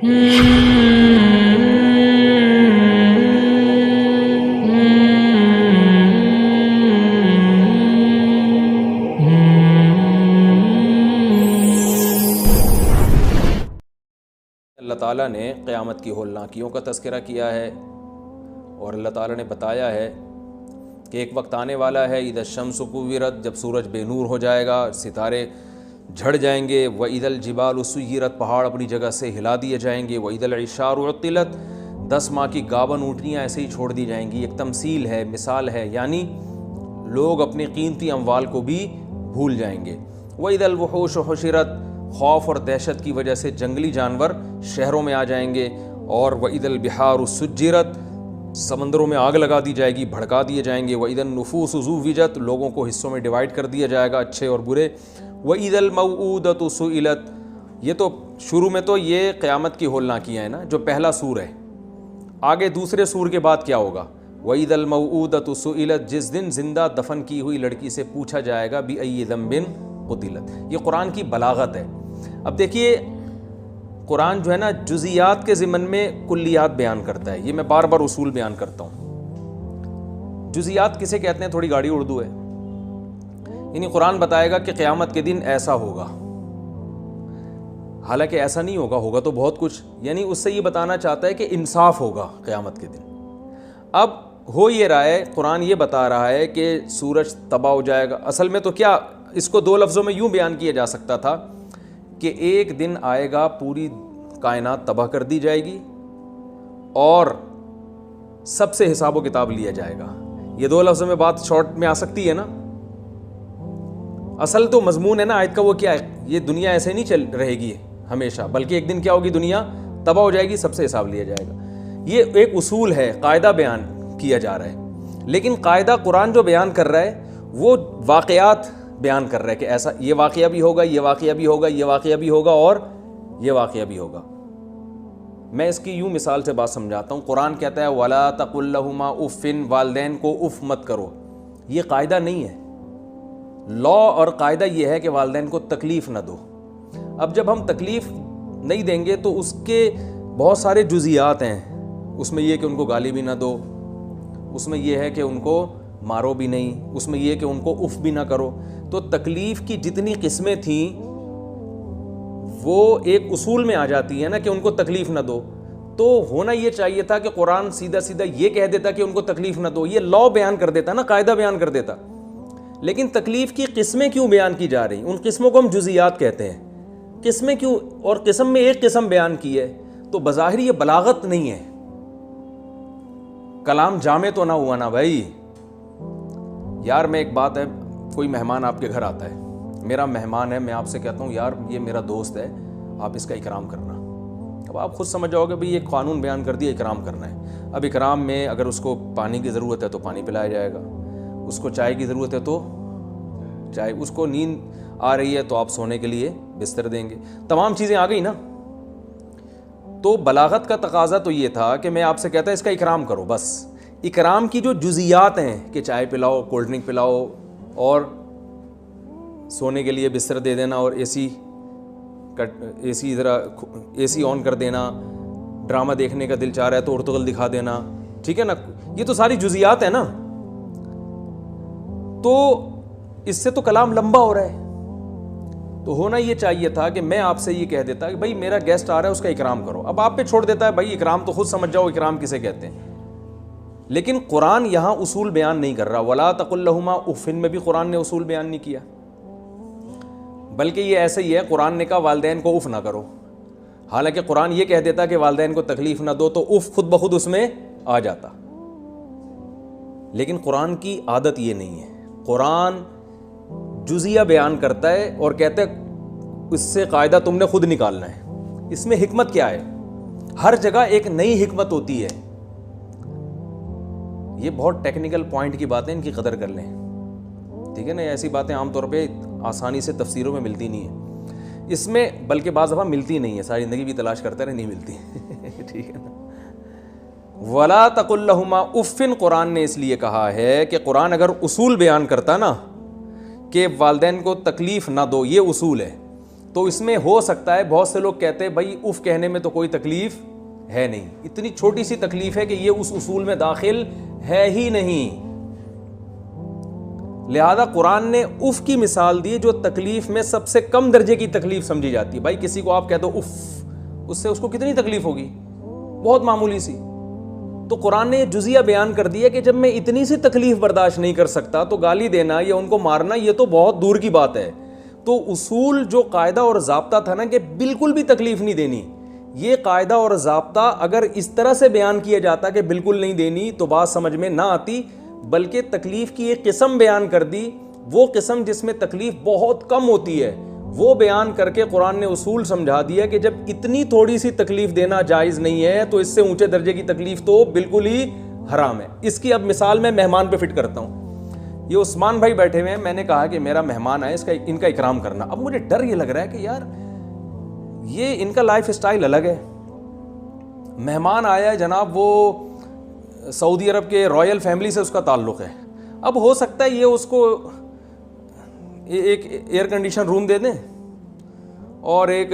اللہ تعالیٰ نے قیامت کی ہولناکیوں کا تذکرہ کیا ہے، اور اللہ تعالیٰ نے بتایا ہے کہ ایک وقت آنے والا ہے اذا الشمس کوورت، جب سورج بے نور ہو جائے گا، ستارے جھڑ جائیں گے، وَإِذَا الْجِبَالُ سُيِّرَتْ، پہاڑ اپنی جگہ سے ہلا دیے جائیں گے، وَإِذَا الْعِشَارُ عُطِّلَتْ، 10 ماہ کی گاون اونٹنیاں ایسے ہی چھوڑ دی جائیں گی۔ ایک تمثیل ہے، مثال ہے، یعنی لوگ اپنی قیمتی اموال کو بھی بھول جائیں گے۔ وَإِذَا الْوُحُوشُ حُشِرَتْ، خوف اور دہشت کی وجہ سے جنگلی جانور شہروں میں آ جائیں گے، اور وَإِذَا الْبِحَارُ سُجِّرَتْ، سمندروں میں آگ لگا دی جائے گی، بھڑکا دیے جائیں گے۔ وَإِذَا النُّفُوسُ زُوِّجَتْ، لوگوں کو حصوں میں ڈیوائیڈ کر دیا جائے گا، اچھے اور برے۔ وَإِذَا الْمَوْءُودَةُ سُئِلَتْ، یہ تو شروع میں تو یہ قیامت کی ہولناکیاں ہیں نا، جو پہلا سور ہے۔ آگے دوسرے سور کے بعد کیا ہوگا؟ وَإِذَا الْمَوْءُودَةُ سُئِلَتْ، جس دن زندہ دفن کی ہوئی لڑکی سے پوچھا جائے گا بِأَيِّ ذَنبٍ قُتِلَتْ۔ یہ قرآن کی بلاغت ہے۔ اب دیکھیے قرآن جو ہے نا جزیات کے ضمن میں کلیات بیان کرتا ہے، یہ میں بار بار اصول بیان کرتا ہوں۔ جزیات کسے کہتے ہیں؟ تھوڑی گاڑی اردو ہے، یعنی قرآن بتائے گا کہ قیامت کے دن ایسا ہوگا، حالانکہ ایسا نہیں ہوگا، ہوگا تو بہت کچھ، یعنی اس سے یہ بتانا چاہتا ہے کہ انصاف ہوگا قیامت کے دن۔ اب ہو یہ رہا ہے، قرآن یہ بتا رہا ہے کہ سورج تباہ ہو جائے گا۔ اصل میں تو کیا، اس کو 2 لفظوں میں یوں بیان کیا جا سکتا تھا کہ ایک دن آئے گا پوری کائنات تباہ کر دی جائے گی اور سب سے حساب و کتاب لیا جائے گا۔ یہ 2 لفظوں میں بات شارٹ میں آ سکتی ہے نا۔ اصل تو مضمون ہے نا آیت کا، وہ کیا ہے؟ یہ دنیا ایسے نہیں چل رہے گی ہمیشہ، بلکہ ایک دن کیا ہوگی؟ دنیا تباہ ہو جائے گی، سب سے حساب لیا جائے گا۔ یہ ایک اصول ہے، قاعدہ بیان کیا جا رہا ہے، لیکن قاعدہ قرآن جو بیان کر رہا ہے وہ واقعات بیان کر رہا ہے کہ ایسا یہ واقعہ بھی ہوگا، یہ واقعہ بھی ہوگا، یہ واقعہ بھی ہوگا، اور یہ واقعہ بھی ہوگا۔ میں اس کی یوں مثال سے بات سمجھاتا ہوں۔ قرآن کہتا ہے وَلَا تَقُل لَّهُمَا اُفٍّ، والدین کو اف مت کرو۔ یہ قاعدہ نہیں ہے، لا اور قاعدہ یہ ہے کہ والدین کو تکلیف نہ دو۔ اب جب ہم تکلیف نہیں دیں گے تو اس کے بہت سارے جزیات ہیں، اس میں یہ کہ ان کو گالی بھی نہ دو، اس میں یہ ہے کہ ان کو مارو بھی نہیں، اس میں یہ کہ ان کو اف بھی نہ کرو۔ تو تکلیف کی جتنی قسمیں تھیں وہ ایک اصول میں آ جاتی ہے نا کہ ان کو تکلیف نہ دو۔ تو ہونا یہ چاہیے تھا کہ قرآن سیدھا سیدھا یہ کہہ دیتا کہ ان کو تکلیف نہ دو، یہ لا بیان کر دیتا نا، قاعدہ بیان کر دیتا۔ لیکن تکلیف کی قسمیں کیوں بیان کی جا رہی؟ ان قسموں کو ہم جزیات کہتے ہیں۔ قسمیں کیوں؟ اور قسم میں ایک قسم بیان کی ہے تو بظاہر یہ بلاغت نہیں ہے، کلام جامع تو نہ ہوا نا بھائی۔ یار میں ایک بات ہے، کوئی مہمان آپ کے گھر آتا ہے، میرا مہمان ہے، میں آپ سے کہتا ہوں یار یہ میرا دوست ہے، آپ اس کا اکرام کرنا۔ اب آپ خود سمجھ جاؤ گے بھئی ایک قانون بیان کر دیا، اکرام کرنا ہے۔ اب اکرام میں اگر اس کو پانی کی ضرورت ہے تو پانی پلایا جائے گا، اس کو چائے کی ضرورت ہے تو چائے، اس کو نیند آ رہی ہے تو آپ سونے کے لیے بستر دیں گے، تمام چیزیں آ گئی نا۔ تو بلاغت کا تقاضا تو یہ تھا کہ میں آپ سے کہتا اس کا اکرام کرو، بس اکرام کی جو جزیات ہیں کہ چائے پلاؤ، کولڈ ڈرنک پلاؤ، اور سونے کے لیے بستر دے دینا، اور اے سی آن کر دینا، ڈرامہ دیکھنے کا دل چاہ رہا ہے تو ارطغرل دکھا دینا، ٹھیک ہے نا، یہ تو ساری جزیات ہیں نا۔ تو اس سے تو کلام لمبا ہو رہا ہے۔ تو ہونا یہ چاہیے تھا کہ میں آپ سے یہ کہہ دیتا کہ بھائی میرا گیسٹ آ رہا ہے اس کا اکرام کرو۔ اب آپ پہ چھوڑ دیتا ہے بھائی اکرام تو خود سمجھ جاؤ اکرام کسے کہتے ہیں۔ لیکن قرآن یہاں اصول بیان نہیں کر رہا، وَلَا تَقُل لَّهُمَا اُفٍّ میں بھی قرآن نے اصول بیان نہیں کیا، بلکہ یہ ایسے ہی ہے، قرآن نے کہا والدین کو اف نہ کرو، حالانکہ قرآن یہ کہہ دیتا کہ والدین کو تکلیف نہ دو تو اف خود بخود اس میں آ جاتا۔ لیکن قرآن کی عادت یہ نہیں ہے، قرآن جزیہ بیان کرتا ہے اور کہتا ہے اس سے قاعدہ تم نے خود نکالنا ہے۔ اس میں حکمت کیا ہے؟ ہر جگہ ایک نئی حکمت ہوتی ہے۔ یہ بہت ٹیکنیکل پوائنٹ کی باتیں، ان کی قدر کر لیں، ٹھیک ہے نا۔ ایسی باتیں عام طور پہ آسانی سے تفسیروں میں ملتی نہیں ہیں، اس میں بلکہ بعض دفعہ ملتی نہیں ہے، ساری زندگی بھی تلاش کرتے رہے نہیں ملتی، ٹھیک ہے نا۔ وَلَا تَقُل لَّهُمَا اُفٍّ قرآن نے اس لیے کہا ہے کہ قرآن اگر اصول بیان کرتا نا کہ والدین کو تکلیف نہ دو، یہ اصول ہے، تو اس میں ہو سکتا ہے بہت سے لوگ کہتے ہیں بھائی اف کہنے میں تو کوئی تکلیف ہے نہیں, اتنی چھوٹی سی تکلیف ہے کہ یہ اس اصول میں داخل ہے ہی نہیں. لہذا قرآن نے اف کی مثال دی جو تکلیف میں سب سے کم درجے کی تکلیف سمجھی جاتی ہے. بھائی کسی کو آپ کہہ دو اف, اس سے اس کو کتنی تکلیف ہوگی, بہت معمولی سی. تو قرآن نے یہ جزیہ بیان کر دیا کہ جب میں اتنی سی تکلیف برداشت نہیں کر سکتا تو گالی دینا یا ان کو مارنا یہ تو بہت دور کی بات ہے. تو اصول جو قاعدہ اور ضابطہ تھا نا کہ بالکل بھی تکلیف نہیں دینی, یہ قاعدہ اور ضابطہ اگر اس طرح سے بیان کیا جاتا کہ بالکل نہیں دینی تو بات سمجھ میں نہ آتی, بلکہ تکلیف کی ایک قسم بیان کر دی, وہ قسم جس میں تکلیف بہت کم ہوتی ہے وہ بیان کر کے قرآن نے اصول سمجھا دیا کہ جب اتنی تھوڑی سی تکلیف دینا جائز نہیں ہے تو اس سے اونچے درجے کی تکلیف تو بالکل ہی حرام ہے. اس کی اب مثال میں مہمان پہ فٹ کرتا ہوں. یہ عثمان بھائی بیٹھے ہوئے ہیں, میں نے کہا کہ میرا مہمان ہے, ان کا اکرام کرنا. اب مجھے ڈر یہ لگ رہا ہے کہ یار یہ ان کا لائف اسٹائل الگ ہے. مہمان آیا ہے جناب, وہ سعودی عرب کے رائل فیملی سے اس کا تعلق ہے. اب ہو سکتا ہے یہ اس کو ایک ایئر کنڈیشن روم دے دیں اور ایک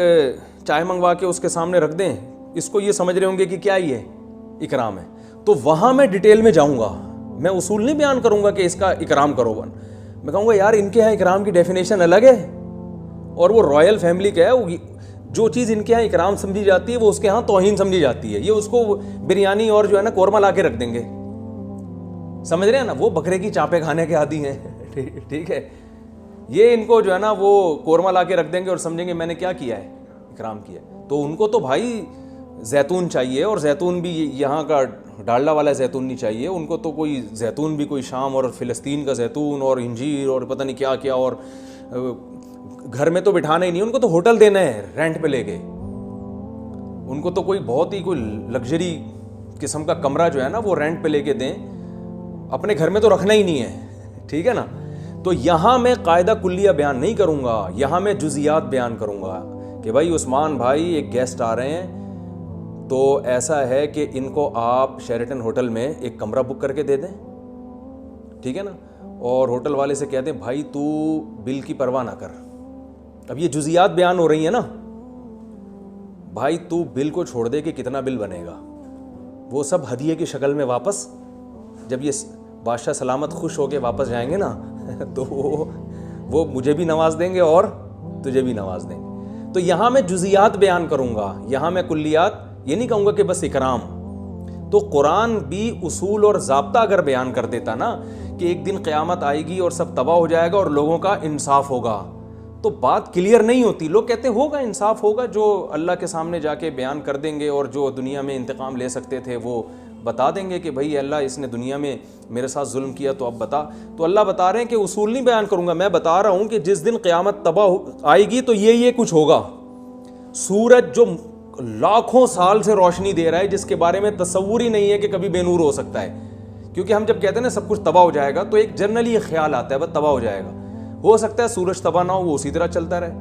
چائے منگوا کے اس کے سامنے رکھ دیں, اس کو یہ سمجھ رہے ہوں گے کہ کیا یہ اکرام ہے. تو وہاں میں ڈیٹیل میں جاؤں گا, میں اصول نہیں بیان کروں گا کہ اس کا اکرام کرو. میں کہوں گا یار ان کے یہاں اکرام کی ڈیفینیشن الگ ہے اور وہ رائل فیملی کا ہے, جو چیز ان کے یہاں اکرام سمجھی جاتی ہے وہ اس کے یہاں توہین سمجھی جاتی ہے. یہ اس کو بریانی اور جو ہے نا قورمہ لا کے رکھ دیں گے, سمجھ رہے ہیں نا, وہ بکرے کی چاپیں کھانے کے عادی ہیں, ٹھیک ہے. یہ ان کو جو ہے نا وہ قورمہ لا کے رکھ دیں گے اور سمجھیں گے میں نے کیا کیا ہے, اکرام کیا. تو ان کو تو بھائی زیتون چاہیے, اور زیتون بھی یہاں کا ڈالڈا والا زیتون نہیں چاہیے. ان کو تو کوئی زیتون بھی کوئی شام اور فلسطین کا زیتون اور انجیر اور پتہ نہیں کیا کیا, اور گھر میں تو بٹھانا ہی نہیں, ان کو تو ہوٹل دینا ہے رینٹ پہ لے کے. ان کو تو کوئی بہت ہی کوئی لگژری قسم کا کمرہ جو ہے نا وہ رینٹ پہ لے کے دیں, اپنے گھر میں تو رکھنا ہی نہیں ہے, ٹھیک ہے نا. تو یہاں میں قاعدہ کلیہ بیان نہیں کروں گا, یہاں میں جزیات بیان کروں گا کہ بھائی عثمان بھائی ایک گیسٹ آ رہے ہیں, تو ایسا ہے کہ ان کو آپ شیرٹن ہوٹل میں ایک کمرہ بک کر کے دے دیں, ٹھیک ہے نا, اور ہوٹل والے سے کہہ دیں بھائی تو بل کی پرواہ نہ کر. اب یہ جزیات بیان ہو رہی ہیں نا, بھائی تو بل کو چھوڑ دے کہ کتنا بل بنے گا, وہ سب ہدیے کی شکل میں واپس, جب یہ بادشاہ سلامت خوش ہو کے واپس جائیں گے نا تو وہ مجھے بھی نواز دیں گے اور تجھے بھی نواز دیں گے. تو یہاں میں جزیات بیان کروں گا, یہاں میں کلیات یہ نہیں کہوں گا کہ بس اکرام. تو قرآن بھی اصول اور ضابطہ اگر بیان کر دیتا نا کہ ایک دن قیامت آئے گی اور سب تباہ ہو جائے گا اور لوگوں کا انصاف ہوگا, تو بات کلیئر نہیں ہوتی. لوگ کہتے ہیں ہوگا انصاف ہوگا, جو اللہ کے سامنے جا کے بیان کر دیں گے, اور جو دنیا میں انتقام لے سکتے تھے وہ بتا دیں گے کہ بھائی اللہ اس نے دنیا میں میرے ساتھ ظلم کیا تو اب بتا. تو اللہ بتا رہے ہیں کہ اصول نہیں بیان کروں گا, میں بتا رہا ہوں کہ جس دن قیامت تباہ آئے گی تو یہ کچھ ہوگا. سورج جو لاکھوں سال سے روشنی دے رہا ہے, جس کے بارے میں تصور ہی نہیں ہے کہ کبھی بے نور ہو سکتا ہے, کیونکہ ہم جب کہتے ہیں نا سب کچھ تباہ ہو جائے گا تو ایک جنرلی یہ خیال آتا ہے بس تباہ ہو جائے گا. ہو سکتا ہے سورج تباہ نہ ہو, وہ اسی طرح چلتا رہے.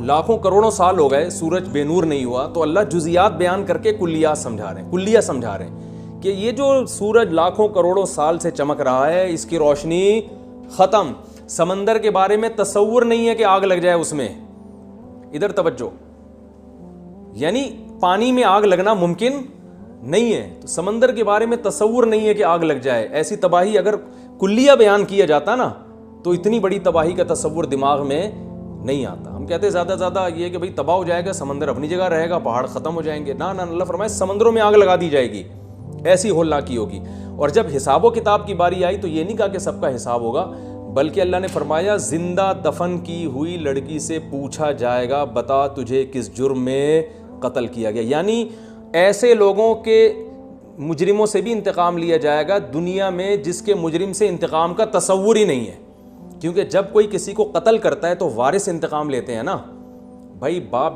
لاکھوں کروڑوں سال ہو گئے سورج بے نور نہیں ہوا, تو اللہ جزیات بیان کر کے کلیہ سمجھا رہے ہیں کہ یہ جو سورج لاکھوں کروڑوں سال سے چمک رہا ہے اس کی روشنی ختم. سمندر کے بارے میں تصور نہیں ہے کہ آگ لگ جائے اس میں, ادھر توجہ, یعنی پانی میں آگ لگنا ممکن نہیں ہے. تو سمندر کے بارے میں تصور نہیں ہے کہ آگ لگ جائے. ایسی تباہی اگر کلیہ بیان کیا جاتا نا تو اتنی بڑی تباہی کا تصور دماغ میں نہیں آتا. ہم کہتے ہیں زیادہ زیادہ یہ کہ بھائی تباہ ہو جائے گا, سمندر اپنی جگہ رہے گا, پہاڑ ختم ہو جائیں گے. نہ اللہ فرمائے سمندروں میں آگ لگا دی جائے گی, ایسی ہولناکی ہوگی. اور جب حساب و کتاب کی باری آئی تو یہ نہیں کہا کہ سب کا حساب ہوگا, بلکہ اللہ نے فرمایا زندہ دفن کی ہوئی لڑکی سے پوچھا جائے گا بتا تجھے کس جرم میں قتل کیا گیا. یعنی ایسے لوگوں کے مجرموں سے بھی انتقام لیا جائے گا دنیا میں جس کے مجرم سے انتقام کا تصور ہی نہیں ہے. کیونکہ جب کوئی کسی کو قتل کرتا ہے تو وارث انتقام لیتے ہیں نا. بھائی باپ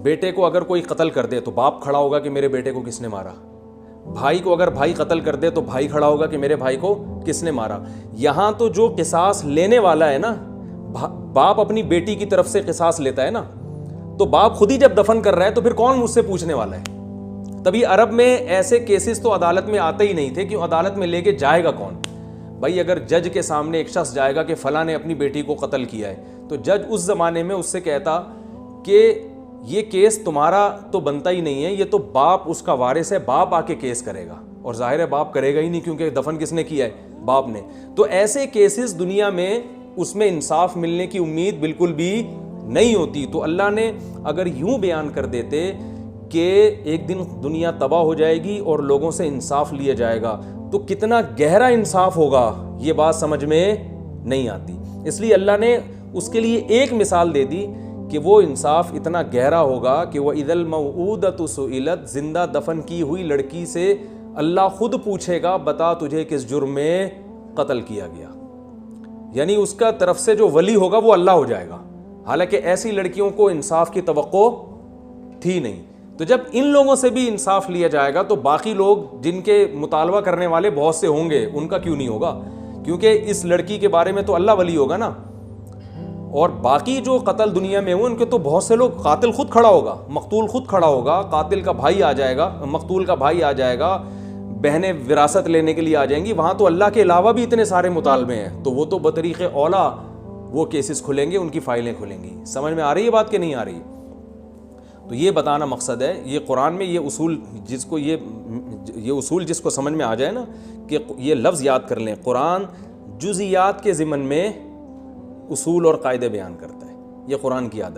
بیٹے کو اگر کوئی قتل کر دے تو باپ کھڑا ہوگا کہ میرے بیٹے کو کس نے مارا. بھائی کو اگر بھائی قتل کر دے تو بھائی کھڑا ہوگا کہ میرے بھائی کو کس نے مارا. یہاں تو جو قصاص لینے والا ہے نا, باپ اپنی بیٹی کی طرف سے قصاص لیتا ہے نا, تو باپ خود ہی جب دفن کر رہا ہے تو پھر کون مجھ سے پوچھنے والا ہے. تبھی عرب میں ایسے کیسز تو عدالت میں آتے ہی نہیں تھے, کیوں عدالت میں لے کے جائے گا کون. بھائی اگر جج کے سامنے ایک شخص جائے گا کہ فلاں نے اپنی بیٹی کو قتل کیا ہے, تو جج اس زمانے میں اس سے کہتا کہ یہ کیس تمہارا تو بنتا ہی نہیں ہے, یہ تو باپ اس کا وارث ہے, باپ آ کے کیس کرے گا, اور ظاہر ہے باپ کرے گا ہی نہیں کیونکہ دفن کس نے کیا ہے, باپ نے. تو ایسے کیسز دنیا میں اس میں انصاف ملنے کی امید بالکل بھی نہیں ہوتی. تو اللہ نے اگر یوں بیان کر دیتے کہ ایک دن دنیا تباہ ہو جائے گی اور لوگوں سے انصاف لیا جائے گا, تو کتنا گہرا انصاف ہوگا یہ بات سمجھ میں نہیں آتی. اس لیے اللہ نے اس کے لیے ایک مثال دے دی کہ وہ انصاف اتنا گہرا ہوگا کہ وَإِذَا الْمَوْءُودَةُ سُئِلَتْ, زندہ دفن کی ہوئی لڑکی سے اللہ خود پوچھے گا بتا تجھے کس جرم میں قتل کیا گیا. یعنی اس کا طرف سے جو ولی ہوگا وہ اللہ ہو جائے گا, حالانکہ ایسی لڑکیوں کو انصاف کی توقع تھی نہیں. تو جب ان لوگوں سے بھی انصاف لیا جائے گا تو باقی لوگ جن کے مطالبہ کرنے والے بہت سے ہوں گے, ان کا کیوں نہیں ہوگا, کیونکہ اس لڑکی کے بارے میں تو اللہ ولی ہوگا نا. اور باقی جو قتل دنیا میں ہوئے ان کے تو بہت سے لوگ, قاتل خود کھڑا ہوگا, مقتول خود کھڑا ہوگا, قاتل کا بھائی آ جائے گا, مقتول کا بھائی آ جائے گا, بہنیں وراثت لینے کے لیے آ جائیں گی. وہاں تو اللہ کے علاوہ بھی اتنے سارے مطالبے ہیں, تو وہ تو بطریق اولا وہ کیسز کھلیں گے, ان کی فائلیں کھلیں گی. سمجھ میں آ رہی ہے بات کہ نہیں آ رہی؟ تو یہ بتانا مقصد ہے. یہ قرآن میں یہ اصول جس کو یہ اصول جس کو سمجھ میں آ جائے نا, کہ یہ لفظ یاد کر لیں, قرآن جزیات کے ضمن میں اصول اور قاعدے بیان کرتا ہے. یہ قرآن کی عادت